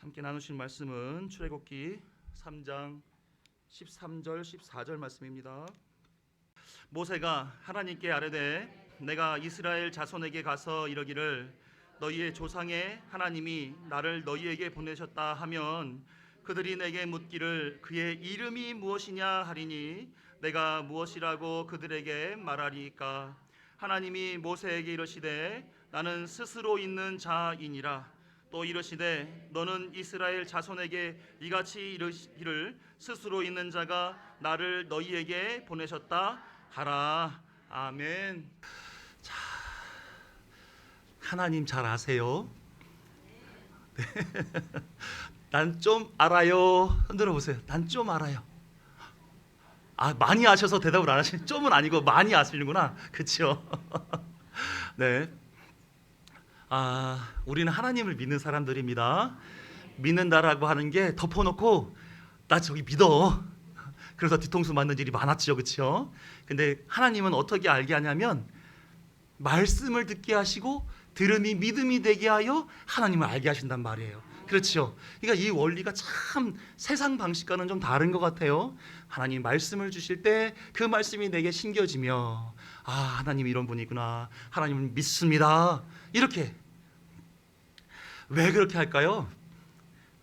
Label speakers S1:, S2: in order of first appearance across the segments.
S1: 함께 나누실 말씀은 출애굽기 3장 13절 14절 말씀입니다. 모세가 하나님께 아뢰되 내가 이스라엘 자손에게 가서 이르기를 너희의 조상의 하나님이 나를 너희에게 보내셨다 하면 그들이 내게 묻기를 그의 이름이 무엇이냐 하리니 내가 무엇이라고 그들에게 말하리이까. 하나님이 모세에게 이르시되 나는 스스로 있는 자이니라. 또 이르시되 너는 이스라엘 자손에게 이같이 이르기를 스스로 있는 자가 나를 너희에게 보내셨다 하라. 아멘. 자, 하나님 잘 아세요? 네. 난 좀 알아요. 흔들어 보세요. 난 좀 알아요. 많이 아셔서 대답을 안 하시는, 좀은 아니고 많이 아시는구나. 그렇죠? 네. 우리는 하나님을 믿는 사람들입니다. 믿는다라고 하는 게 덮어놓고 나 저기 믿어. 그래서 뒤통수 맞는 일이 많았죠, 그렇죠? 근데 하나님은 어떻게 알게 하냐면 말씀을 듣게 하시고 들음이 믿음이 되게 하여 하나님을 알게 하신단 말이에요. 그렇죠? 그러니까 이 원리가 참 세상 방식과는 좀 다른 것 같아요. 하나님 말씀을 주실 때 그 말씀이 내게 신겨지며 하나님 이런 분이구나, 하나님을 믿습니다, 이렇게. 왜 그렇게 할까요?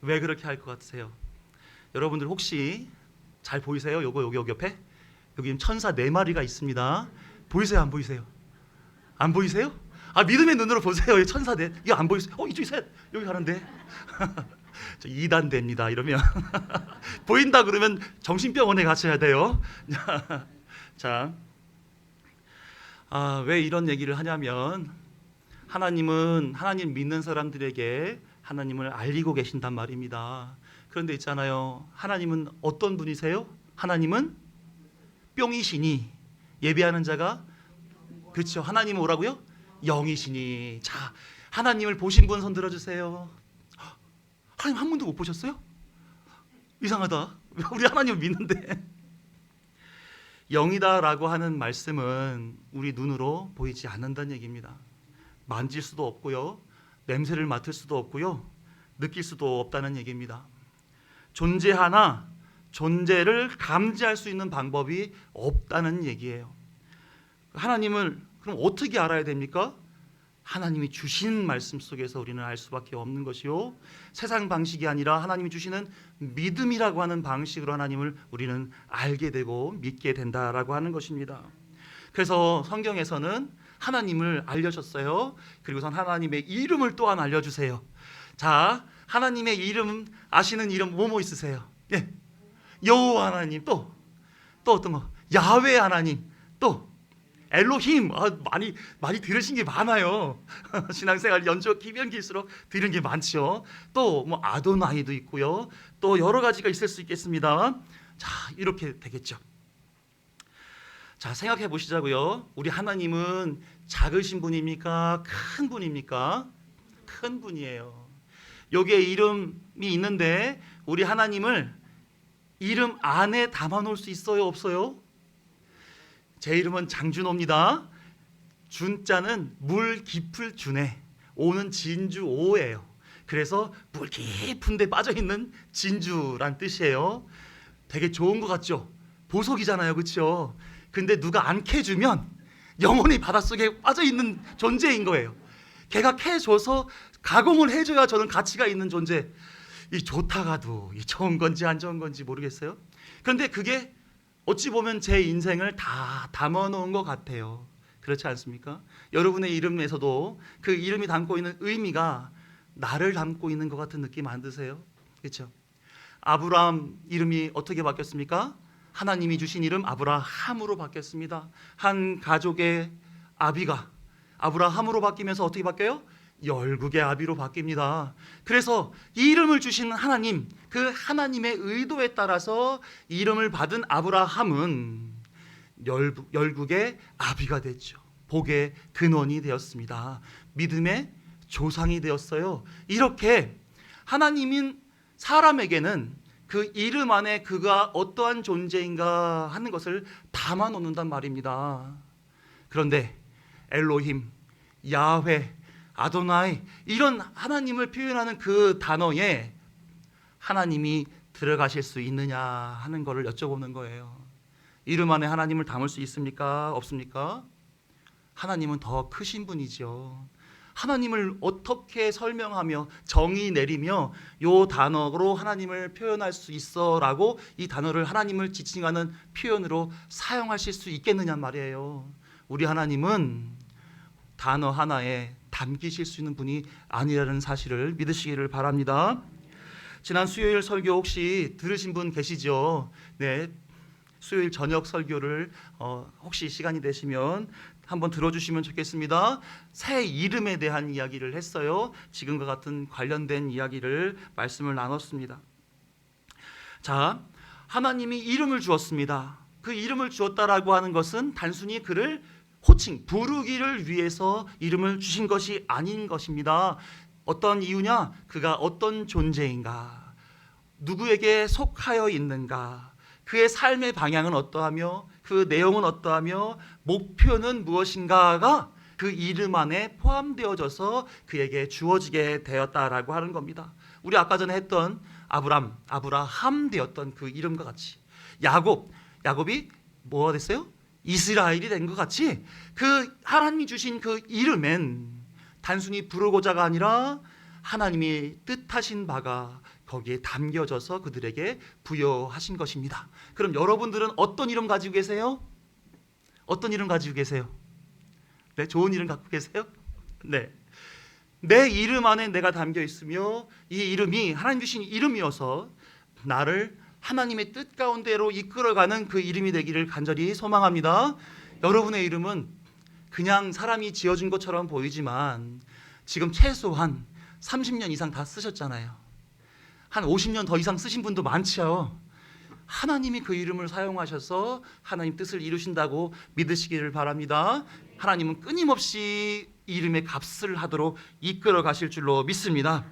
S1: 왜 그렇게 할 것 같으세요? 여러분들 혹시 잘 보이세요? 여기 옆에 여기 천사 4마리가 있습니다. 보이세요? 안 보이세요? 안 보이세요? 믿음의 눈으로 보세요. 여기 천사 4, 이거 안 보이세요? 이쪽이 셋, 여기 가는데 저 2단대입니다 이러면 보인다 그러면 정신병원에 가셔야 돼요. 자, 왜 이런 얘기를 하냐면 하나님은 하나님 믿는 사람들에게 하나님을 알리고 계신단 말입니다. 그런데 있잖아요, 하나님은 어떤 분이세요? 하나님은 뿅이시니 예배하는 자가, 그렇죠, 하나님은 뭐라고요? 영이시니. 자, 하나님을 보신 분 손 들어주세요. 하나님 한 번도 못 보셨어요? 이상하다. 우리 하나님을 믿는데. 영이다라고 하는 말씀은 우리 눈으로 보이지 않는다는 얘기입니다. 만질 수도 없고요, 냄새를 맡을 수도 없고요, 느낄 수도 없다는 얘기입니다. 존재하나 존재를 감지할 수 있는 방법이 없다는 얘기예요. 하나님을 그럼 어떻게 알아야 됩니까? 하나님이 주신 말씀 속에서 우리는 알 수밖에 없는 것이요, 세상 방식이 아니라 하나님이 주시는 믿음이라고 하는 방식으로 하나님을 우리는 알게 되고 믿게 된다라고 하는 것입니다. 그래서 성경에서는 하나님을 알려줬어요. 그리고선 하나님의 이름을 또한 알려주세요. 자, 하나님의 이름 아시는 이름 뭐뭐 있으세요? 예, 여호와 하나님, 또 어떤 거? 야훼 하나님, 또 엘로힘. 많이 들으신 게 많아요. 신앙생활 연주 기면 길수록 들은 게 많죠. 또 뭐 아도나이도 있고요, 또 여러 가지가 있을 수 있겠습니다. 자, 이렇게 되겠죠. 자, 생각해 보시자고요. 우리 하나님은 작으신 분입니까? 큰 분입니까? 큰 분이에요. 여기에 이름이 있는데 우리 하나님을 이름 안에 담아 놓을 수 있어요, 없어요? 제 이름은 장준호입니다. 준자는 물 깊을 준에, 오는 진주 오예요. 그래서 물 깊은 데 빠져 있는 진주란 뜻이에요. 되게 좋은 것 같죠? 보석이잖아요, 그렇죠? 근데 누가 안 캐주면 영원히 바닷속에 빠져 있는 존재인 거예요. 걔가 캐줘서 가공을 해줘야 저는 가치가 있는 존재. 이 좋다가도 이 좋은 건지 안 좋은 건지 모르겠어요. 그런데 그게 어찌 보면 제 인생을 다 담아놓은 것 같아요. 그렇지 않습니까? 여러분의 이름에서도 그 이름이 담고 있는 의미가 나를 담고 있는 것 같은 느낌 안 드세요? 그렇죠? 아브라함 이름이 어떻게 바뀌었습니까? 하나님이 주신 이름 아브라함으로 바뀌었습니다. 한 가족의 아비가 아브라함으로 바뀌면서 어떻게 바뀌어요? 열국의 아비로 바뀝니다. 그래서 이 이름을 주신 하나님, 그 하나님의 의도에 따라서 이름을 받은 아브라함은 열국의 아비가 됐죠. 복의 근원이 되었습니다. 믿음의 조상이 되었어요. 이렇게 하나님은 사람에게는 그 이름 안에 그가 어떠한 존재인가 하는 것을 담아 놓는단 말입니다. 그런데 엘로힘, 야훼, 아도나이, 이런 하나님을 표현하는 그 단어에 하나님이 들어가실 수 있느냐 하는 것을 여쭤보는 거예요. 이름 안에 하나님을 담을 수 있습니까? 없습니까? 하나님은 더 크신 분이죠. 하나님을 어떻게 설명하며 정의 내리며 요 단어로 하나님을 표현할 수 있어라고 이 단어를 하나님을 지칭하는 표현으로 사용하실 수 있겠느냐 말이에요. 우리 하나님은 단어 하나에 담기실 수 있는 분이 아니라는 사실을 믿으시기를 바랍니다. 지난 수요일 설교 혹시 들으신 분 계시죠? 네, 수요일 저녁 설교를 혹시 시간이 되시면 한번 들어주시면 좋겠습니다. 새 이름에 대한 이야기를 했어요. 지금과 같은 관련된 이야기를 말씀을 나눴습니다. 자, 하나님이 이름을 주었습니다. 그 이름을 주었다라고 하는 것은 단순히 그를 호칭, 부르기를 위해서 이름을 주신 것이 아닌 것입니다. 어떤 이유냐? 그가 어떤 존재인가? 누구에게 속하여 있는가? 그의 삶의 방향은 어떠하며 그 내용은 어떠하며 목표는 무엇인가가 그 이름 안에 포함되어져서 그에게 주어지게 되었다라고 하는 겁니다. 우리 아까 전에 했던 아브라함 되었던 그 이름과 같이 야곱이 뭐가 됐어요? 이스라엘이 된 것 같이 그 하나님이 주신 그 이름엔 단순히 부르고자가 아니라 하나님이 뜻하신 바가 거기에 담겨져서 그들에게 부여하신 것입니다. 그럼 여러분들은 어떤 이름 가지고 계세요? 어떤 이름 가지고 계세요? 네, 좋은 이름 갖고 계세요? 네. 내 이름 안에 내가 담겨 있으며 이 이름이 하나님 주신 이름이어서 나를 하나님의 뜻 가운데로 이끌어가는 그 이름이 되기를 간절히 소망합니다. 여러분의 이름은 그냥 사람이 지어준 것처럼 보이지만 지금 최소한 30년 이상 다 쓰셨잖아요. 한 50년 더 이상 쓰신 분도 많죠. 하나님이 그 이름을 사용하셔서 하나님 뜻을 이루신다고 믿으시기를 바랍니다. 하나님은 끊임없이 이름의 값을 하도록 이끌어 가실 줄로 믿습니다.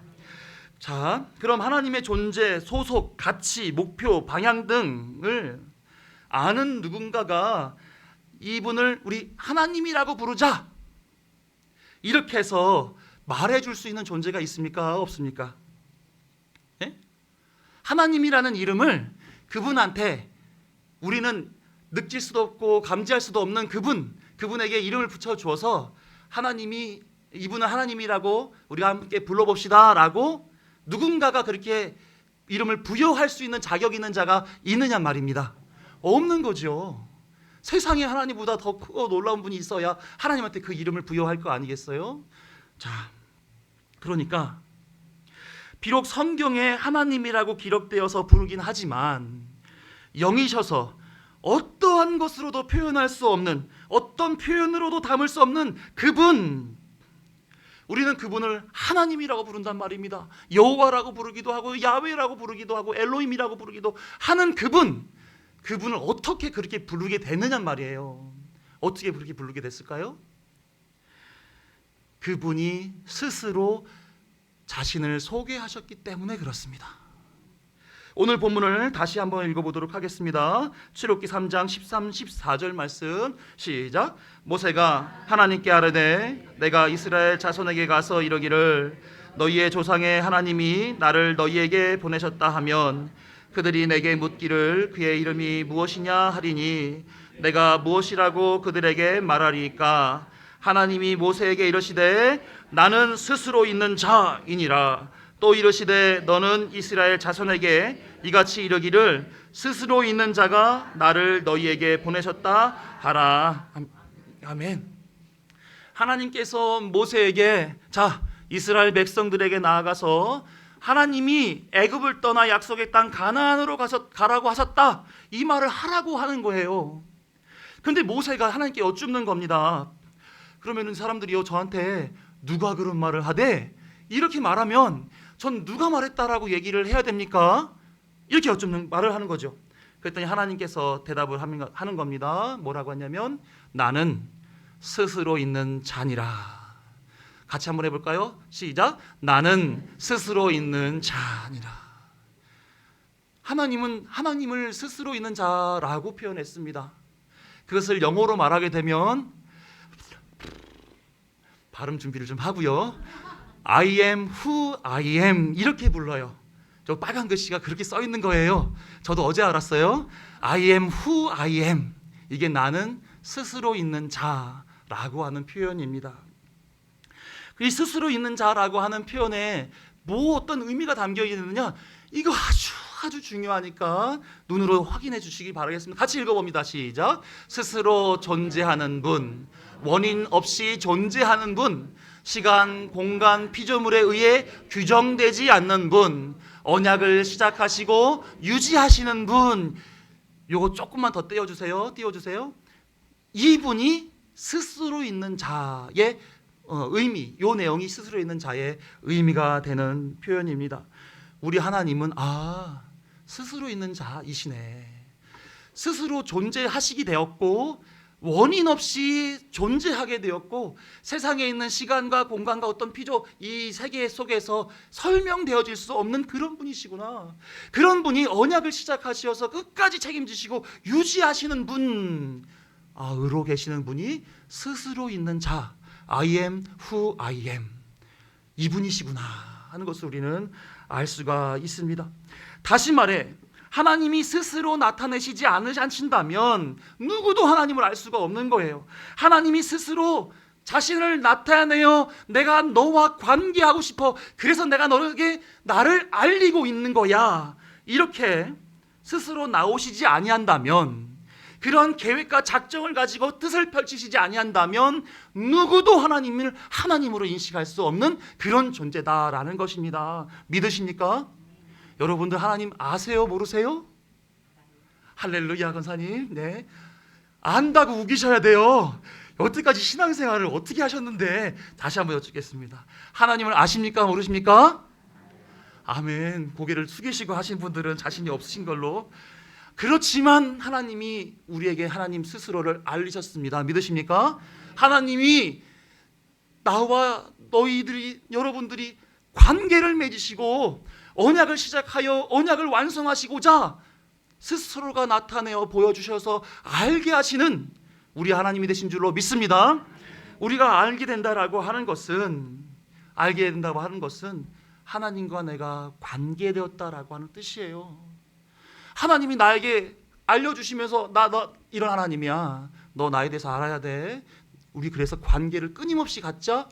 S1: 자, 그럼 하나님의 존재, 소속, 가치, 목표, 방향 등을 아는 누군가가 이분을 우리 하나님이라고 부르자 이렇게 해서 말해줄 수 있는 존재가 있습니까? 없습니까? 네? 하나님이라는 이름을 그분한테 우리는 느낄 수도 없고 감지할 수도 없는 그분에게 이름을 붙여주어서 이분은 하나님이라고 우리가 함께 불러봅시다 라고 누군가가 그렇게 이름을 부여할 수 있는 자격 있는 자가 있느냐 말입니다. 없는 거죠. 세상에 하나님보다 더 크고 놀라운 분이 있어야 하나님한테 그 이름을 부여할 거 아니겠어요? 자, 그러니까 비록 성경에 하나님이라고 기록되어서 부르긴 하지만 영이셔서 어떠한 것으로도 표현할 수 없는, 어떤 표현으로도 담을 수 없는 그분, 우리는 그분을 하나님이라고 부른단 말입니다. 여호와라고 부르기도 하고 야훼라고 부르기도 하고 엘로힘이라고 부르기도 하는 그분을 어떻게 그렇게 부르게 됐느냐 말이에요. 어떻게 그렇게 부르게 됐을까요? 그분이 스스로 자신을 소개하셨기 때문에 그렇습니다. 오늘 본문을 다시 한번 읽어보도록 하겠습니다. 출애굽기 3장 13, 14절 말씀 시작. 모세가 하나님께 아뢰되 내가 이스라엘 자손에게 가서 이르기를 너희의 조상의 하나님이 나를 너희에게 보내셨다 하면 그들이 내게 묻기를 그의 이름이 무엇이냐 하리니 내가 무엇이라고 그들에게 말하리이까. 하나님이 모세에게 이르시되 나는 스스로 있는 자이니라. 또 이르시되 너는 이스라엘 자손에게 이같이 이르기를 스스로 있는 자가 나를 너희에게 보내셨다 하라. 아멘. 하나님께서 모세에게 자 이스라엘 백성들에게 나아가서 하나님이 애굽을 떠나 약속의 땅 가나안으로 가라고 하셨다 이 말을 하라고 하는 거예요. 근데 모세가 하나님께 여쭙는 겁니다. 그러면은 사람들이요 저한테 누가 그런 말을 하되 이렇게 말하면 전 누가 말했다라고 얘기를 해야 됩니까? 이렇게 여쭙는 말을 하는 거죠. 그랬더니 하나님께서 대답을 하는 겁니다. 뭐라고 하냐면 나는 스스로 있는 자니라. 같이 한번 해볼까요? 시작. 나는 스스로 있는 자니라. 하나님은 하나님을 스스로 있는 자라고 표현했습니다. 그것을 영어로 말하게 되면 발음 준비를 좀 하고요. I am who I am 이렇게 불러요. 저 빨간 글씨가 그렇게 써 있는 거예요. 저도 어제 알았어요. I am who I am. 이게 나는 스스로 있는 자라고 하는 표현입니다. 이 스스로 있는 자라고 하는 표현에 뭐 어떤 의미가 담겨 있느냐? 이거 아주 중요하니까 눈으로 확인해 주시기 바라겠습니다. 같이 읽어봅니다. 시작. 스스로 존재하는 분, 원인 없이 존재하는 분, 시간, 공간, 피조물에 의해 규정되지 않는 분, 언약을 시작하시고 유지하시는 분. 요거 조금만 더 띄워주세요. 이분이 스스로 있는 자의 의미, 요 내용이 스스로 있는 자의 의미가 되는 표현입니다. 우리 하나님은 스스로 있는 자이시네. 스스로 존재하시게 되었고 원인 없이 존재하게 되었고 세상에 있는 시간과 공간과 어떤 피조 이 세계 속에서 설명되어질 수 없는 그런 분이시구나. 그런 분이 언약을 시작하셔서 끝까지 책임지시고 유지하시는 분, 의로 계시는 분이 스스로 있는 자, I am who I am, 이분이시구나 하는 것을 우리는 알 수가 있습니다. 다시 말해 하나님이 스스로 나타내시지 않으신다면 누구도 하나님을 알 수가 없는 거예요. 하나님이 스스로 자신을 나타내어 내가 너와 관계하고 싶어, 그래서 내가 너에게 나를 알리고 있는 거야, 이렇게 스스로 나오시지 아니한다면, 그런 계획과 작정을 가지고 뜻을 펼치시지 아니한다면 누구도 하나님을 하나님으로 인식할 수 없는 그런 존재다라는 것입니다. 믿으십니까? 여러분들 하나님 아세요? 모르세요? 할렐루야 권사님. 네, 안다고 우기셔야 돼요. 여태까지 신앙생활을 어떻게 하셨는데 다시 한번 여쭙겠습니다. 하나님을 아십니까? 모르십니까? 아멘. 고개를 숙이시고 하신 분들은 자신이 없으신 걸로. 그렇지만 하나님이 우리에게 하나님 스스로를 알리셨습니다. 믿으십니까? 하나님이 나와 여러분들이 관계를 맺으시고 언약을 시작하여 언약을 완성하시고자 스스로가 나타내어 보여주셔서 알게 하시는 우리 하나님이 되신 줄로 믿습니다. 우리가 알게 된다고 하는 것은 하나님과 내가 관계되었다라고 하는 뜻이에요. 하나님이 나에게 알려주시면서 너 이런 하나님이야, 너 나에 대해서 알아야 돼, 우리 그래서 관계를 끊임없이 갖자,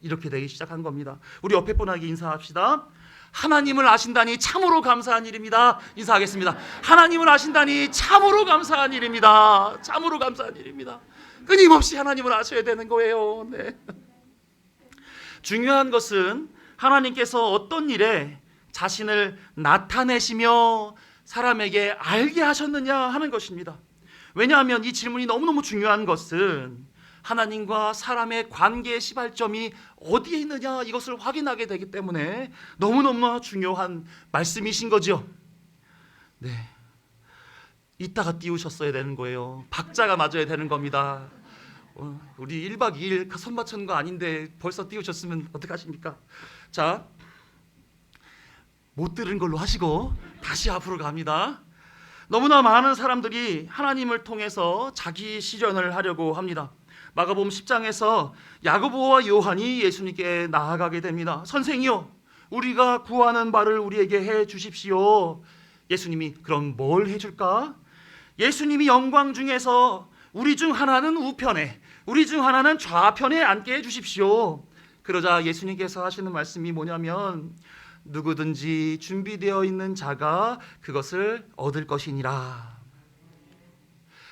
S1: 이렇게 되기 시작한 겁니다. 우리 옆에 분에게 인사합시다. 하나님을 아신다니 참으로 감사한 일입니다. 인사하겠습니다. 하나님을 아신다니 참으로 감사한 일입니다. 참으로 감사한 일입니다. 끊임없이 하나님을 아셔야 되는 거예요. 네. 중요한 것은 하나님께서 어떤 일에 자신을 나타내시며 사람에게 알게 하셨느냐 하는 것입니다. 왜냐하면 이 질문이 너무너무 중요한 것은 하나님과 사람의 관계의 시발점이 어디에 있느냐, 이것을 확인하게 되기 때문에 너무너무 중요한 말씀이신 거죠. 네, 이따가 띄우셨어야 되는 거예요. 박자가 맞아야 되는 겁니다. 우리 1박 2일 선바치는 거 아닌데 벌써 띄우셨으면 어떡하십니까? 자, 못 들은 걸로 하시고 다시 앞으로 갑니다. 너무나 많은 사람들이 하나님을 통해서 자기 실현을 하려고 합니다. 마가복음 10장에서 야고보와 요한이 예수님께 나아가게 됩니다. 선생이요, 우리가 구하는 바를 우리에게 해 주십시오. 예수님이 그럼 뭘 해줄까? 예수님이 영광 중에서 우리 중 하나는 우편에, 우리 중 하나는 좌편에 앉게 해 주십시오. 그러자 예수님께서 하시는 말씀이 뭐냐면, 누구든지 준비되어 있는 자가 그것을 얻을 것이니라.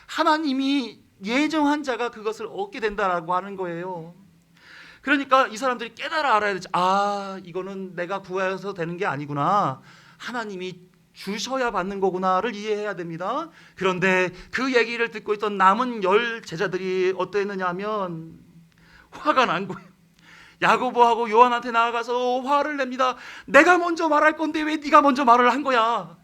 S1: 하나님이 예정한 자가 그것을 얻게 된다라고 하는 거예요. 그러니까 이 사람들이 깨달아 알아야 되지. 이거는 내가 구해서 되는 게 아니구나, 하나님이 주셔야 받는 거구나를 이해해야 됩니다. 그런데 그 얘기를 듣고 있던 남은 10 제자들이 어땠느냐 하면 화가 난 거예요. 야고보하고 요한한테 나아가서 화를 냅니다. 내가 먼저 말할 건데 왜 네가 먼저 말을 한 거야?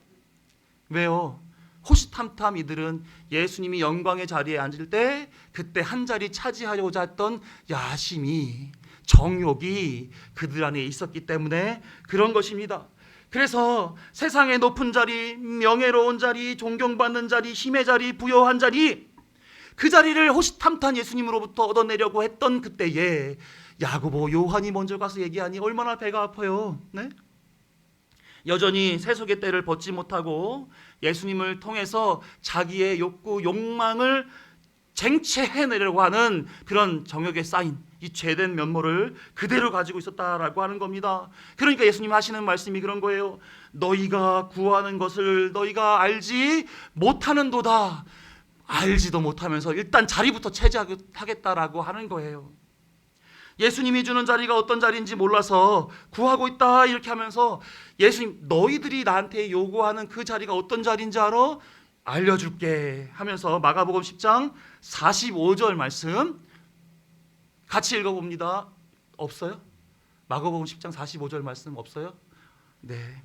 S1: 왜요? 호시탐탐 이들은 예수님이 영광의 자리에 앉을 때 그때 한 자리 차지하려고자 했던 야심이, 정욕이 그들 안에 있었기 때문에 그런 것입니다. 그래서 세상의 높은 자리, 명예로운 자리, 존경받는 자리, 힘의 자리, 부여한 자리, 그 자리를 호시탐탐 예수님으로부터 얻어내려고 했던 그때에 야고보, 요한이 먼저 가서 얘기하니 얼마나 배가 아파요. 네? 여전히 세속의 때를 벗지 못하고 예수님을 통해서 자기의 욕구, 욕망을 쟁취해내려고 하는 그런 정욕에 쌓인 이 죄된 면모를 그대로 가지고 있었다라고 하는 겁니다. 그러니까 예수님 하시는 말씀이 그런 거예요. 너희가 구하는 것을 너희가 알지 못하는도다. 알지도 못하면서 일단 자리부터 차지하겠다라고 하는 거예요. 예수님이 주는 자리가 어떤 자리인지 몰라서 구하고 있다 이렇게 하면서 예수님 너희들이 나한테 요구하는 그 자리가 어떤 자리인지 알아? 알려줄게 하면서 마가복음 10장 45절 말씀 같이 읽어봅니다. 없어요? 마가복음 10장 45절 말씀 없어요? 네,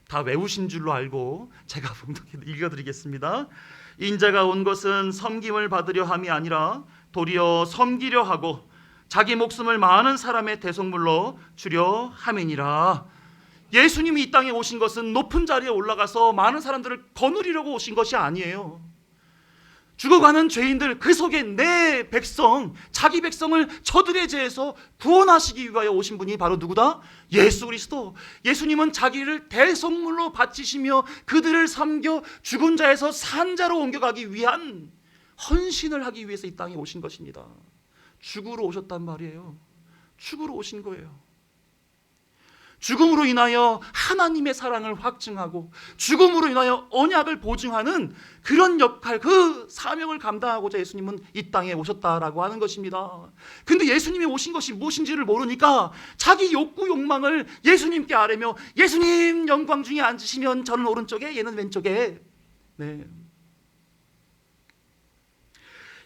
S1: 다 외우신 줄로 알고 제가 읽어드리겠습니다. 인자가 온 것은 섬김을 받으려 함이 아니라 도리어 섬기려 하고 자기 목숨을 많은 사람의 대속물로 주려 함이니라. 예수님이 이 땅에 오신 것은 높은 자리에 올라가서 많은 사람들을 거느리려고 오신 것이 아니에요. 죽어가는 죄인들, 그 속에 내 백성, 자기 백성을 저들의 죄에서 구원하시기 위하여 오신 분이 바로 누구다? 예수 그리스도. 예수님은 자기를 대속물로 바치시며 그들을 섬겨 죽은 자에서 산 자로 옮겨가기 위한 헌신을 하기 위해서 이 땅에 오신 것입니다. 죽으러 오셨단 말이에요. 죽으러 오신 거예요. 죽음으로 인하여 하나님의 사랑을 확증하고 죽음으로 인하여 언약을 보증하는 그런 역할, 그 사명을 감당하고자 예수님은 이 땅에 오셨다라고 하는 것입니다. 근데 예수님이 오신 것이 무엇인지를 모르니까 자기 욕구 욕망을 예수님께 아뢰며 예수님 영광 중에 앉으시면 저는 오른쪽에 얘는 왼쪽에. 네.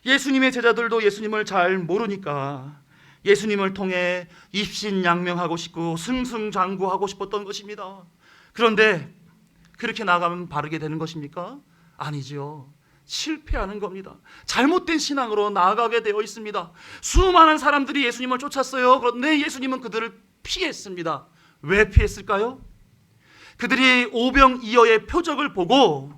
S1: 예수님의 제자들도 예수님을 잘 모르니까 예수님을 통해 입신양명하고 싶고 승승장구하고 싶었던 것입니다. 그런데 그렇게 나가면 바르게 되는 것입니까? 아니죠. 실패하는 겁니다. 잘못된 신앙으로 나아가게 되어 있습니다. 수많은 사람들이 예수님을 쫓았어요. 그런데 예수님은 그들을 피했습니다. 왜 피했을까요? 그들이 오병이어의 표적을 보고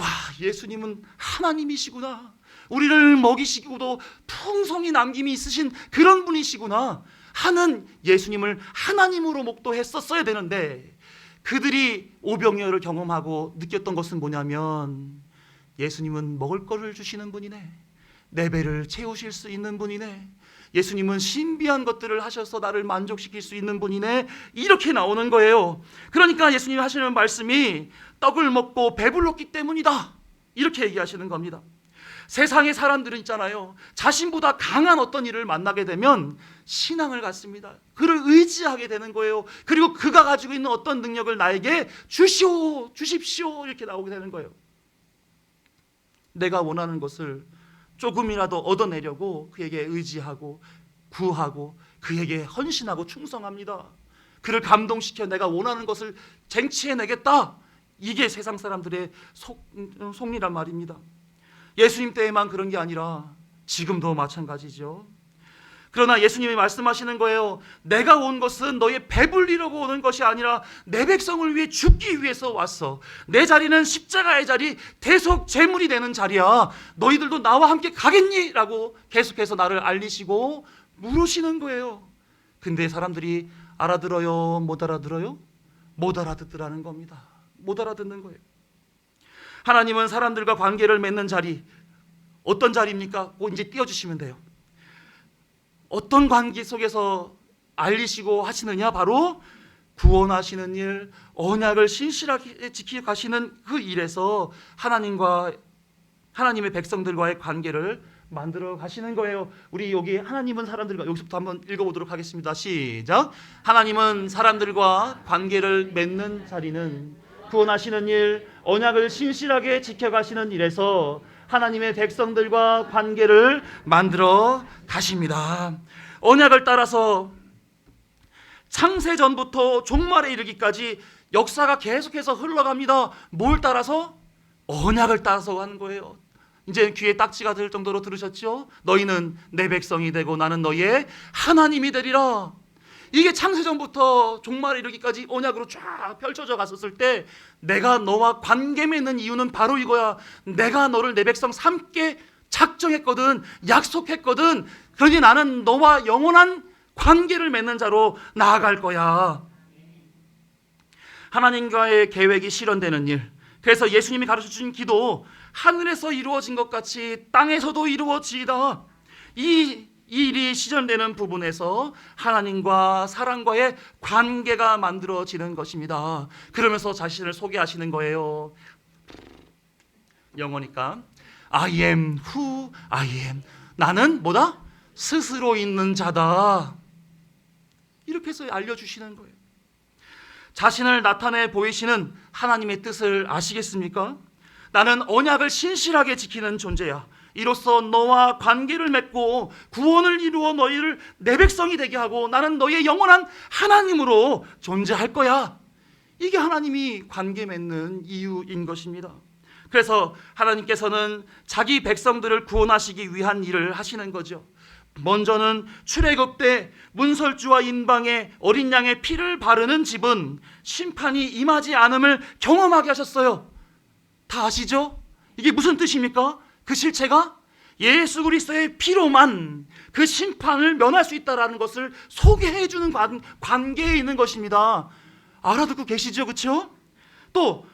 S1: 와, 예수님은 하나님이시구나, 우리를 먹이시고도 풍성히 남김이 있으신 그런 분이시구나 하는 예수님을 하나님으로 목도했었어야 되는데, 그들이 오병이어를 경험하고 느꼈던 것은 뭐냐면 예수님은 먹을 거를 주시는 분이네, 내 배를 채우실 수 있는 분이네, 예수님은 신비한 것들을 하셔서 나를 만족시킬 수 있는 분이네, 이렇게 나오는 거예요. 그러니까 예수님이 하시는 말씀이 떡을 먹고 배불렀기 때문이다 이렇게 얘기하시는 겁니다. 세상의 사람들은 있잖아요, 자신보다 강한 어떤 일을 만나게 되면 신앙을 갖습니다. 그를 의지하게 되는 거예요. 그리고 그가 가지고 있는 어떤 능력을 나에게 주십시오 이렇게 나오게 되는 거예요. 내가 원하는 것을 조금이라도 얻어내려고 그에게 의지하고 구하고 그에게 헌신하고 충성합니다. 그를 감동시켜 내가 원하는 것을 쟁취해내겠다, 이게 세상 사람들의 속리란 말입니다. 예수님 때에만 그런 게 아니라 지금도 마찬가지죠. 그러나 예수님이 말씀하시는 거예요. 내가 온 것은 너의 배불리려고 오는 것이 아니라 내 백성을 위해 죽기 위해서 왔어. 내 자리는 십자가의 자리, 대속 제물이 되는 자리야. 너희들도 나와 함께 가겠니? 라고 계속해서 나를 알리시고 물으시는 거예요. 근데 사람들이 알아들어요? 못 알아들어요? 못 알아듣더라는 겁니다. 못 알아듣는 거예요. 하나님은 사람들과 관계를 맺는 자리, 어떤 자리입니까? 이제 띄워주시면 돼요. 어떤 관계 속에서 알리시고 하시느냐? 바로 구원하시는 일, 언약을 신실하게 지키고 가시는 그 일에서 하나님의 백성들과의 관계를 만들어 가시는 거예요. 우리 여기 하나님은 사람들과, 여기서부터 한번 읽어보도록 하겠습니다. 시작. 하나님은 사람들과 관계를 맺는 자리는 구원하시는 일, 언약을 신실하게 지켜가시는 일에서 하나님의 백성들과 관계를 만들어 가십니다. 언약을 따라서 창세전부터 종말에 이르기까지 역사가 계속해서 흘러갑니다. 뭘 따라서? 언약을 따라서 하는 거예요. 이제 귀에 딱지가 들 정도로 들으셨죠? 너희는 내 백성이 되고 나는 너희의 하나님이 되리라. 이게 창세전부터 종말에 이르기까지 언약으로 쫙 펼쳐져 갔었을 때 내가 너와 관계 맺는 이유는 바로 이거야. 내가 너를 내 백성 삼게 작정했거든, 약속했거든. 그러니 나는 너와 영원한 관계를 맺는 자로 나아갈 거야. 하나님과의 계획이 실현되는 일, 그래서 예수님이 가르쳐준 기도, 하늘에서 이루어진 것 같이 땅에서도 이루어지이다. 이 일이 실현되는 부분에서 하나님과 사람과의 관계가 만들어지는 것입니다. 그러면서 자신을 소개하시는 거예요. 영어니까 I am who I am. 나는 뭐다? 스스로 있는 자다. 이렇게 해서 알려주시는 거예요. 자신을 나타내 보이시는 하나님의 뜻을 아시겠습니까? 나는 언약을 신실하게 지키는 존재야. 이로써 너와 관계를 맺고 구원을 이루어 너희를 내 백성이 되게 하고 나는 너희의 영원한 하나님으로 존재할 거야. 이게 하나님이 관계 맺는 이유인 것입니다. 그래서 하나님께서는 자기 백성들을 구원하시기 위한 일을 하시는 거죠. 먼저는 출애굽 때 문설주와 인방에 어린 양의 피를 바르는 집은 심판이 임하지 않음을 경험하게 하셨어요. 다 아시죠? 이게 무슨 뜻입니까? 그 실체가 예수 그리스도의 피로만 그 심판을 면할 수 있다는 것을 소개해 주는 관계에 있는 것입니다. 알아듣고 계시죠? 그렇죠? 또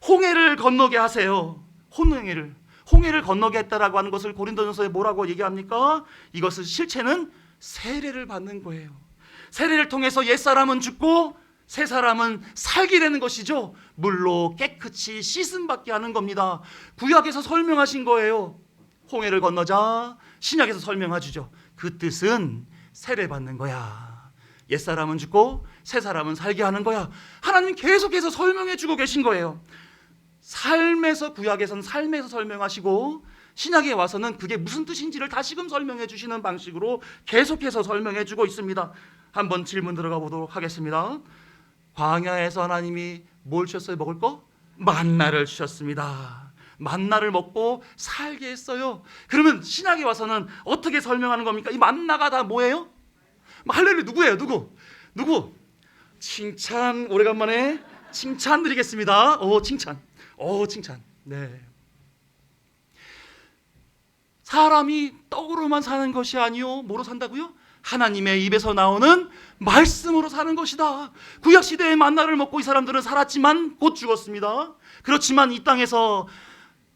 S1: 홍해를 건너게 하세요. 홍해를 건너게 했다라고 하는 것을 고린도전서에 뭐라고 얘기합니까? 이것을 실체는 세례를 받는 거예요. 세례를 통해서 옛사람은 죽고 새 사람은 살게 되는 것이죠. 물로 깨끗이 씻음 받게 하는 겁니다. 구약에서 설명하신 거예요. 홍해를 건너자. 신약에서 설명해 주죠. 그 뜻은 세례 받는 거야. 옛사람은 죽고 새 사람은 살게 하는 거야. 하나님 계속해서 설명해 주고 계신 거예요. 삶에서, 구약에서는 삶에서 설명하시고 신약에 와서는 그게 무슨 뜻인지를 다시금 설명해 주시는 방식으로 계속해서 설명해 주고 있습니다. 한번 질문 들어가 보도록 하겠습니다. 광야에서 하나님이 뭘 주셨어요? 먹을 거? 만나를 주셨습니다. 만나를 먹고 살게 했어요. 그러면 신약에 와서는 어떻게 설명하는 겁니까? 이 만나가 다 뭐예요? 할렐루야. 누구예요? 누구? 칭찬. 오래간만에 칭찬 드리겠습니다. 칭찬. 네. 사람이 떡으로만 사는 것이 아니요. 뭐로 산다고요? 하나님의 입에서 나오는 말씀으로 사는 것이다. 구약시대의 만나를 먹고 이 사람들은 살았지만 곧 죽었습니다. 그렇지만 이 땅에서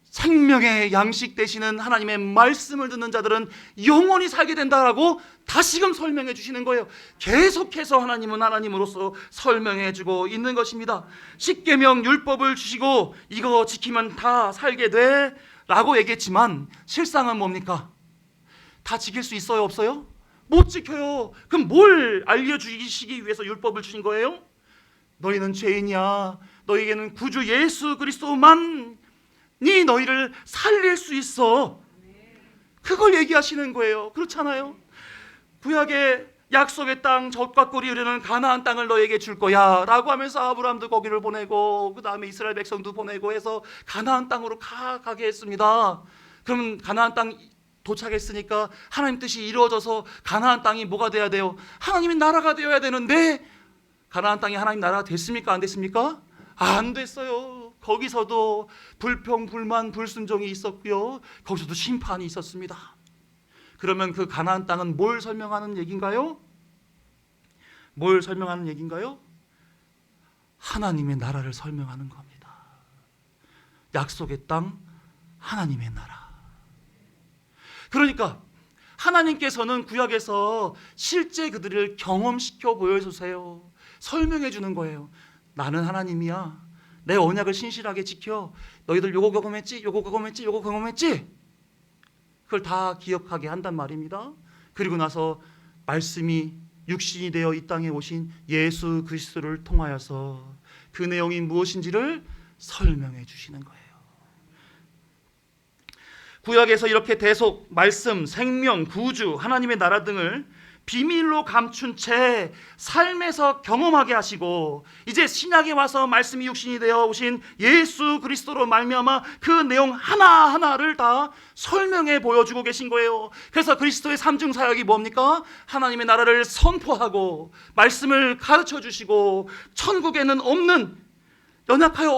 S1: 생명의 양식 되시는 하나님의 말씀을 듣는 자들은 영원히 살게 된다라고 다시금 설명해 주시는 거예요. 계속해서 하나님은 하나님으로서 설명해 주고 있는 것입니다. 십계명 율법을 주시고 이거 지키면 다 살게 돼 라고 얘기했지만 실상은 뭡니까? 다 지킬 수 있어요? 없어요? 못 지켜요. 그럼 뭘 알려주시기 위해서 율법을 주신 거예요? 너희는 죄인이야. 너희에게는 구주 예수 그리스도만이 너희를 살릴 수 있어. 그걸 얘기하시는 거예요. 그렇잖아요. 구약의 약속의 땅, 젖과 꿀이 흐르는 가나안 땅을 너에게 줄 거야 라고 하면서 아브라함도 거기를 보내고 그 다음에 이스라엘 백성도 보내고 해서 가나안 땅으로 가게 했습니다. 그럼 가나안 땅 도착했으니까 하나님 뜻이 이루어져서 가나안 땅이 뭐가 돼야 돼요? 하나님의 나라가 되어야 되는데 가나안 땅이 하나님 나라가 됐습니까? 안 됐습니까? 안 됐어요. 거기서도 불평, 불만, 불순종이 있었고요. 거기서도 심판이 있었습니다. 그러면 그 가나안 땅은 뭘 설명하는 얘기인가요? 뭘 설명하는 얘기인가요? 하나님의 나라를 설명하는 겁니다. 약속의 땅, 하나님의 나라. 그러니까 하나님께서는 구약에서 실제 그들을 경험시켜 보여주세요. 설명해 주는 거예요. 나는 하나님이야. 내 언약을 신실하게 지켜. 너희들 요거 경험했지? 요거 경험했지? 요거 경험했지? 그걸 다 기억하게 한단 말입니다. 그리고 나서 말씀이 육신이 되어 이 땅에 오신 예수 그리스도를 통하여서 그 내용이 무엇인지를 설명해 주시는 거예요. 구약에서 이렇게 대속, 말씀, 생명, 구주, 하나님의 나라 등을 비밀로 감춘 채 삶에서 경험하게 하시고 이제 신약에 와서 말씀이 육신이 되어 오신 예수 그리스도로 말미암아 그 내용 하나하나를 다 설명해 보여주고 계신 거예요. 그래서 그리스도의 삼중 사역이 뭡니까? 하나님의 나라를 선포하고 말씀을 가르쳐 주시고 천국에는 없는, 연약하여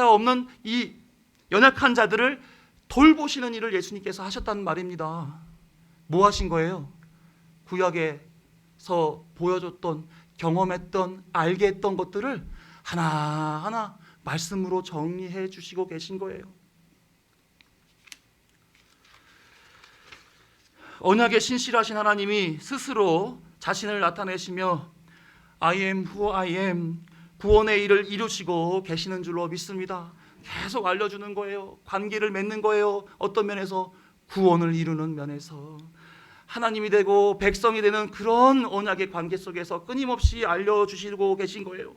S1: 없는 이 연약한 자들을 돌보시는 일을 예수님께서 하셨다는 말입니다. 뭐 하신 거예요? 구약의 하나님께서 보여줬던, 경험했던, 알게 했던 것들을 하나하나 말씀으로 정리해 주시고 계신 거예요. 언약에 신실하신 하나님이 스스로 자신을 나타내시며 I am who I am, 구원의 일을 이루시고 계시는 줄로 믿습니다. 계속 알려주는 거예요. 관계를 맺는 거예요. 어떤 면에서? 구원을 이루는 면에서. 하나님이 되고 백성이 되는 그런 언약의 관계 속에서 끊임없이 알려주시고 계신 거예요.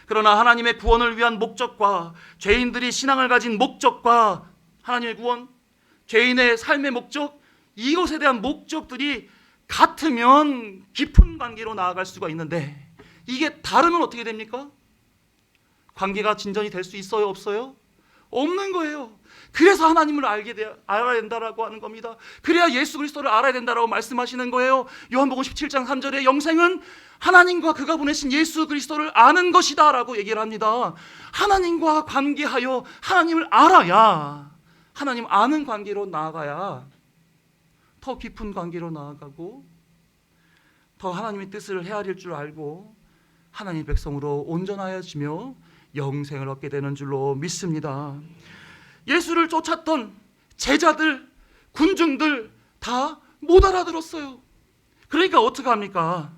S1: 그러나 하나님의 구원을 위한 목적과 죄인들이 신앙을 가진 목적과 하나님의 구원, 죄인의 삶의 목적, 이것에 대한 목적들이 같으면 깊은 관계로 나아갈 수가 있는데, 이게 다르면 어떻게 됩니까? 관계가 진전이 될 수 있어요? 없어요? 없는 거예요. 그래서 하나님을 알아야 된다라고 하는 겁니다. 그래야 예수 그리스도를 알아야 된다라고 말씀하시는 거예요. 요한복음 17장 3절에 영생은 하나님과 그가 보내신 예수 그리스도를 아는 것이다 라고 얘기를 합니다. 하나님과 관계하여 하나님을 알아야, 하나님 아는 관계로 나아가야 더 깊은 관계로 나아가고 더 하나님의 뜻을 헤아릴 줄 알고 하나님의 백성으로 온전하여지며 영생을 얻게 되는 줄로 믿습니다. 예수를 쫓았던 제자들, 군중들 다 못 알아들었어요. 그러니까 어떻게 합니까?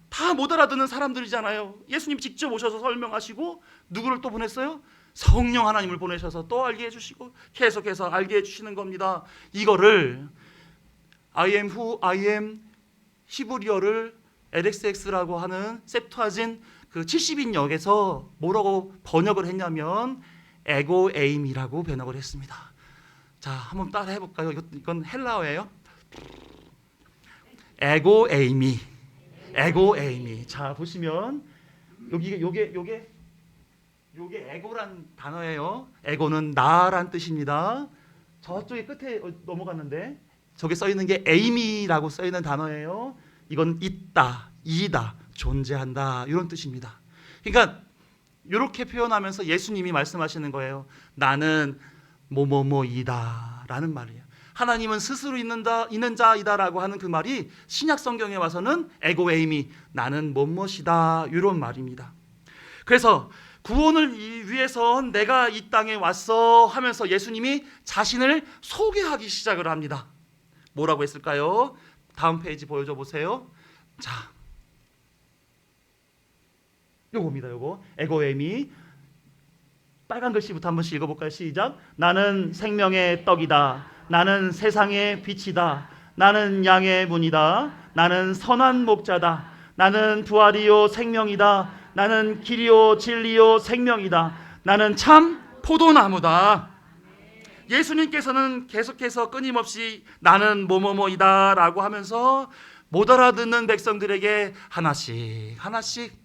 S1: 다 못 알아듣는 사람들이잖아요. 예수님 직접 오셔서 설명하시고 누구를 또 보냈어요? 성령 하나님을 보내셔서 또 알게 해주시고 계속해서 알게 해주시는 겁니다. 이거를 I am who I am 히브리어를 LXX라고 하는 셉투아진 그 70인 역에서 뭐라고 번역을 했냐면 에고 에임이라고 번역을 했습니다. 자, 한번 따라 해볼까요? 이건 헬라어예요. 에고 에임이. 자, 보시면 요게 에고란 단어예요. 에고는 나란 뜻입니다. 저쪽에 끝에 넘어갔는데 저게 써 있는 게 에임이라고 써 있는 단어예요. 이건 있다, 이다, 존재한다 이런 뜻입니다. 그러니까 이렇게 표현하면서 예수님이 말씀하시는 거예요. 나는 뭐뭐뭐이다 라는 말이에요. 하나님은 스스로 있는 자이다라고 하는 그 말이 신약 성경에 와서는 에고에이미, 나는 뭐뭐이다 이런 말입니다. 그래서 구원을 위해서 내가 이 땅에 왔어 하면서 예수님이 자신을 소개하기 시작을 합니다. 뭐라고 했을까요? 다음 페이지 보여줘 보세요. 자, 요겁니다. 요거 에고에미, 빨간 글씨부터 한 번씩 읽어볼까요? 시작. 나는 생명의 떡이다. 나는 세상의 빛이다. 나는 양의 문이다. 나는 선한 목자다. 나는 부활이요 생명이다. 나는 길이요 진리요 생명이다. 나는 참 포도나무다. 예수님께서는 계속해서 끊임없이 나는 뭐뭐뭐이다 라고 하면서 못 알아듣는 백성들에게 하나씩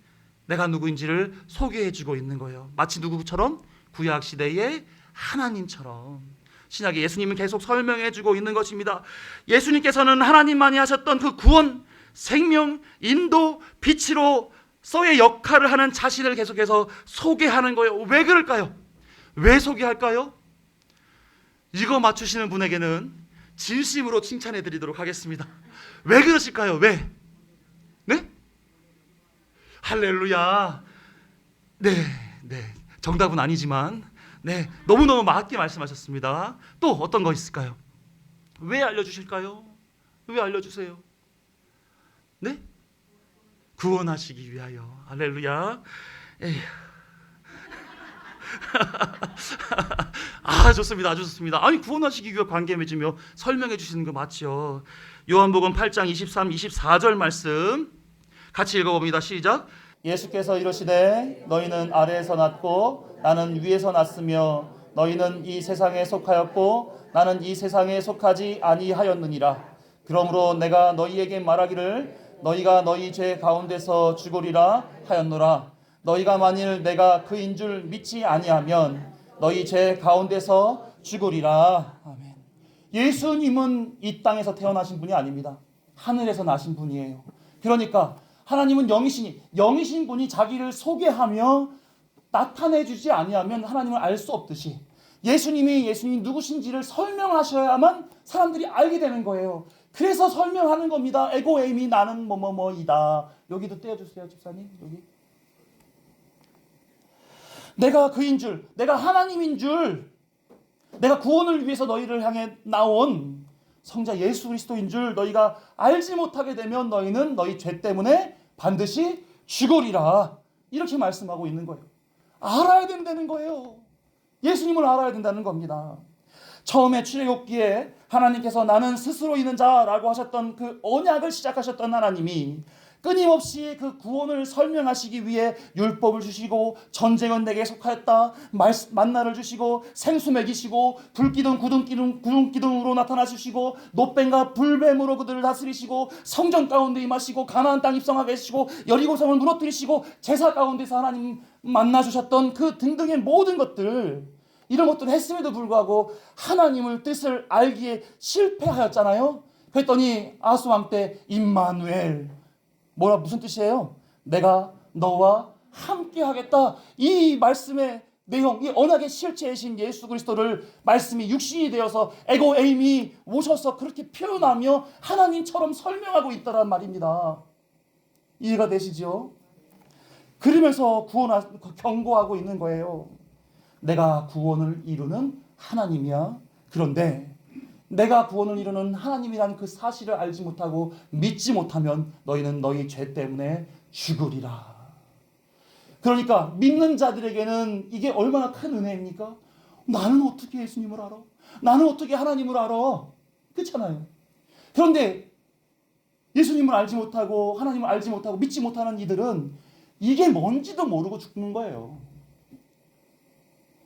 S1: 내가 누구인지를 소개해주고 있는 거예요. 마치 누구처럼? 구약시대의 하나님처럼. 신약의 예수님은 계속 설명해주고 있는 것입니다. 예수님께서는 하나님만이 하셨던 그 구원, 생명, 인도, 빛으로서의 역할을 하는 자신을 계속해서 소개하는 거예요. 왜 그럴까요? 왜 소개할까요? 이거 맞추시는 분에게는 진심으로 칭찬해 드리도록 하겠습니다. 왜 그러실까요? 왜? 네? 할렐루야. 네. 정답은 아니지만 네, 너무너무 맞게 말씀하셨습니다. 또 어떤 거 있을까요? 왜 알려주실까요? 왜 알려주세요? 네? 구원하시기 위하여. 할렐루야. 에휴. 좋습니다. 아주 좋습니다. 아니, 구원하시기 위해 관계 맺으며 설명해 주시는 거 맞죠? 요한복음 8장 23, 24절 말씀 같이 읽어봅니다. 시작.
S2: 예수께서 이르시되 너희는 아래에서 났고 나는 위에서 났으며 너희는 이 세상에 속하였고 나는 이 세상에 속하지 아니하였느니라. 그러므로 내가 너희에게 말하기를 너희가 너희 죄 가운데서 죽으리라 하였노라. 너희가 만일 내가 그인 줄 믿지 아니하면 너희 죄 가운데서 죽으리라. 아멘. 예수님은 이 땅에서 태어나신 분이 아닙니다. 하늘에서 나신 분이에요. 그러니까 하나님은 영이신 분이 자기를 소개하며 나타내주지 아니하면 하나님을 알 수 없듯이 예수님이 누구신지를 설명하셔야만 사람들이 알게 되는 거예요. 그래서 설명하는 겁니다. 에고 에이미 나는 뭐뭐뭐이다. 여기도 떼어주세요, 집사님. 여기. 내가 그인 줄, 내가 하나님인 줄, 내가 구원을 위해서 너희를 향해 나온 성자 예수 그리스도인 줄 너희가 알지 못하게 되면 너희는 너희 죄 때문에 반드시 죽으리라. 이렇게 말씀하고 있는 거예요. 알아야 된다는 거예요. 예수님을 알아야 된다는 겁니다. 처음에 출애굽기에 하나님께서 나는 스스로 있는 자라고 하셨던 그 언약을 시작하셨던 하나님이 끊임없이 그 구원을 설명하시기 위해 율법을 주시고 전쟁은 내게 속하였다, 만나를 주시고 생수 먹이시고 불기둥 구름기둥으로 나타나 주시고 노뱀과 불뱀으로 그들을 다스리시고 성전 가운데 임하시고 가나안 땅 입성하게 하시고 여리고성을 무너뜨리시고 제사 가운데서 하나님 만나 주셨던 그 등등의 모든 것들, 이런 것들을 했음에도 불구하고 하나님을 뜻을 알기에 실패하였잖아요. 그랬더니 아수왕 때 임마누엘, 무슨 뜻이에요? 내가 너와 함께 하겠다. 이 말씀의 내용, 이 언약의 실체이신 예수 그리스도를 말씀이 육신이 되어서 에고 에임이 오셔서 그렇게 표현하며 하나님처럼 설명하고 있다란 말입니다. 이해가 되시죠? 그러면서 경고하고 있는 거예요. 내가 구원을 이루는 하나님이야. 그런데 내가 구원을 이루는 하나님이라는 그 사실을 알지 못하고 믿지 못하면 너희는 너희 죄 때문에 죽으리라. 그러니까 믿는 자들에게는 이게 얼마나 큰 은혜입니까? 나는 어떻게 예수님을 알아? 나는 어떻게 하나님을 알아? 그렇잖아요. 그런데 예수님을 알지 못하고 하나님을 알지 못하고 믿지 못하는 이들은 이게 뭔지도 모르고 죽는 거예요.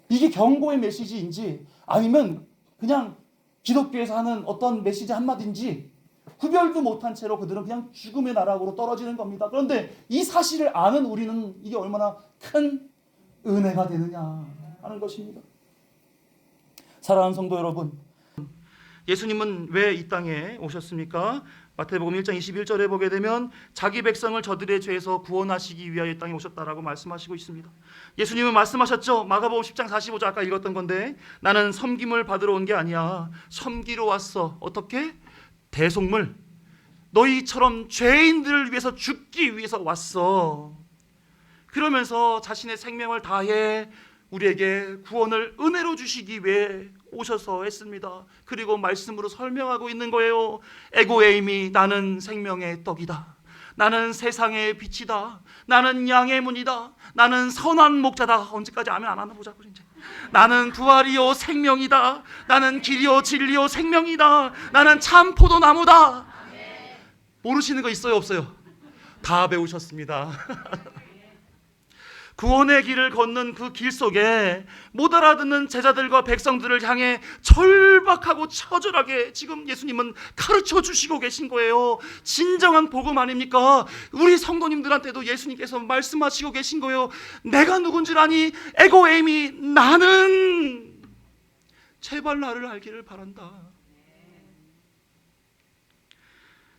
S2: 이게 경고의 메시지인지 아니면 그냥 기독교에서 하는 어떤 메시지 한마디인지 구별도 못한 채로 그들은 그냥 죽음의 나락으로 떨어지는 겁니다. 그런데 이 사실을 아는 우리는 이게 얼마나 큰 은혜가 되느냐 하는 것입니다. 사랑하는 성도 여러분,
S1: 예수님은 왜 이 땅에 오셨습니까? 마태복음 1장 21절에 보게 되면 자기 백성을 저들의 죄에서 구원하시기 위하여 이 땅에 오셨다라고 말씀하시고 있습니다. 예수님은 말씀하셨죠. 마가복음 10장 45절 아까 읽었던 건데, 나는 섬김을 받으러 온 게 아니야, 섬기러 왔어. 어떻게? 대속물, 너희처럼 죄인들을 위해서 죽기 위해서 왔어. 그러면서 자신의 생명을 다해 우리에게 구원을 은혜로 주시기 위해 오셔서 했습니다. 그리고 말씀으로 설명하고 있는 거예요. 에고에임이 나는 생명의 떡이다. 나는 세상의 빛이다. 나는 양의 문이다. 나는 선한 목자다. 언제까지 아멘 안 하나 보자고 이제. 나는 부활이요 생명이다. 나는 길이요 진리요 생명이다. 나는 참 포도나무다. 모르시는 거 있어요 없어요? 다 배우셨습니다. 구원의 길을 걷는 그 길 속에 못 알아듣는 제자들과 백성들을 향해 절박하고 처절하게 지금 예수님은 가르쳐 주시고 계신 거예요. 진정한 복음 아닙니까? 우리 성도님들한테도 예수님께서 말씀하시고 계신 거예요. 내가 누군지 아니? 에고에임이 나는 제발 나를 알기를 바란다.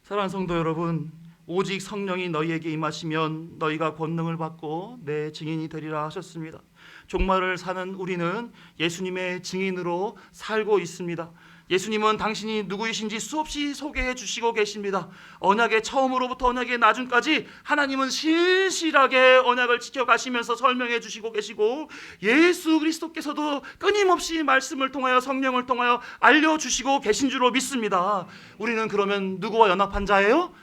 S1: 사랑하는 성도 여러분, 오직 성령이 너희에게 임하시면 너희가 권능을 받고 내 증인이 되리라 하셨습니다. 종말을 사는 우리는 예수님의 증인으로 살고 있습니다. 예수님은 당신이 누구이신지 수없이 소개해 주시고 계십니다. 언약의 처음으로부터 언약의 나중까지 하나님은 신실하게 언약을 지켜가시면서 설명해 주시고 계시고, 예수 그리스도께서도 끊임없이 말씀을 통하여 성령을 통하여 알려주시고 계신 줄로 믿습니다. 우리는 그러면 누구와 연합한 자예요?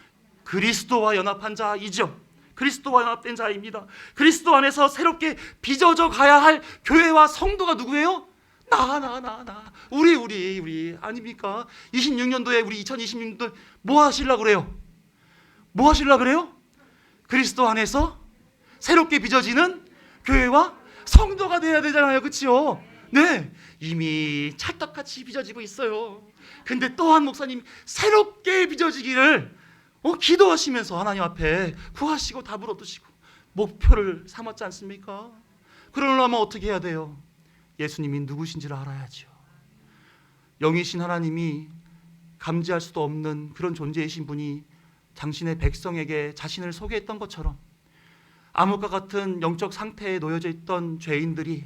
S1: 그리스도와 연합한 자이죠. 그리스도와 연합된 자입니다. 그리스도 안에서 새롭게 빚어져 가야 할 교회와 성도가 누구예요? 나 우리 아닙니까? 26년도에 우리 2026년도에 뭐 하시려고 그래요? 뭐 하시려고 그래요? 그리스도 안에서 새롭게 빚어지는 교회와 성도가 돼야 되잖아요. 그렇죠? 네, 이미 찰떡같이 빚어지고 있어요. 근데 또한 목사님 새롭게 빚어지기를 기도하시면서 하나님 앞에 구하시고 답을 얻으시고 목표를 삼았지 않습니까? 그러려면 어떻게 해야 돼요? 예수님이 누구신지를 알아야죠. 영이신 하나님이 감지할 수도 없는 그런 존재이신 분이 당신의 백성에게 자신을 소개했던 것처럼 암흑과 같은 영적 상태에 놓여져 있던 죄인들이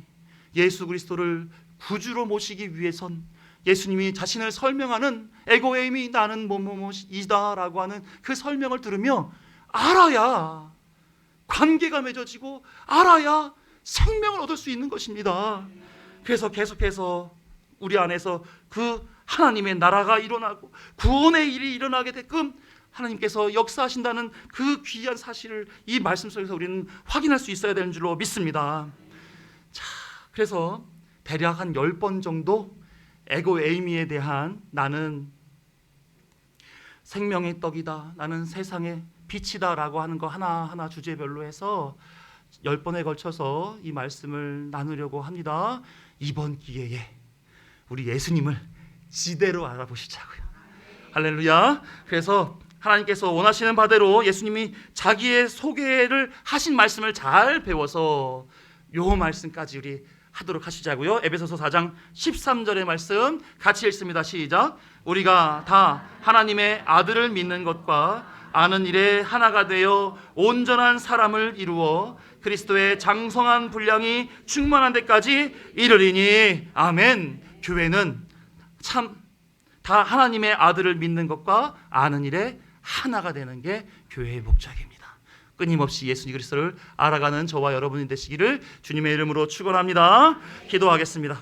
S1: 예수 그리스도를 구주로 모시기 위해선 예수님이 자신을 설명하는 에고에임이 나는 뭐뭐뭐이다라고 하는 그 설명을 들으며 알아야 관계가 맺어지고 알아야 생명을 얻을 수 있는 것입니다. 그래서 계속해서 우리 안에서 그 하나님의 나라가 일어나고 구원의 일이 일어나게 되끔 하나님께서 역사하신다는 그 귀한 사실을 이 말씀 속에서 우리는 확인할 수 있어야 되는 줄로 믿습니다. 자, 그래서 대략 한 10번 정도 에고에이미에 대한 나는 생명의 떡이다, 나는 세상의 빛이다 라고 하는 거 하나하나 주제별로 해서 10번에 걸쳐서 이 말씀을 나누려고 합니다. 이번 기회에 우리 예수님을 지대로 알아보시자고요. 할렐루야. 그래서 하나님께서 원하시는 바대로 예수님이 자기의 소개를 하신 말씀을 잘 배워서 요 말씀까지 우리 하도록 하시자고요. 에베소서 4장 13절의 말씀 같이 읽습니다. 시작. 우리가 다 하나님의 아들을 믿는 것과 아는 일에 하나가 되어 온전한 사람을 이루어 그리스도의 장성한 분량이 충만한 데까지 이르리니. 아멘. 교회는 참 다 하나님의 아들을 믿는 것과 아는 일에 하나가 되는 게 교회의 목적입니다. 끊임없이 예수 그리스도를 알아가는 저와 여러분이 되시기를 주님의 이름으로 축원합니다. 기도하겠습니다.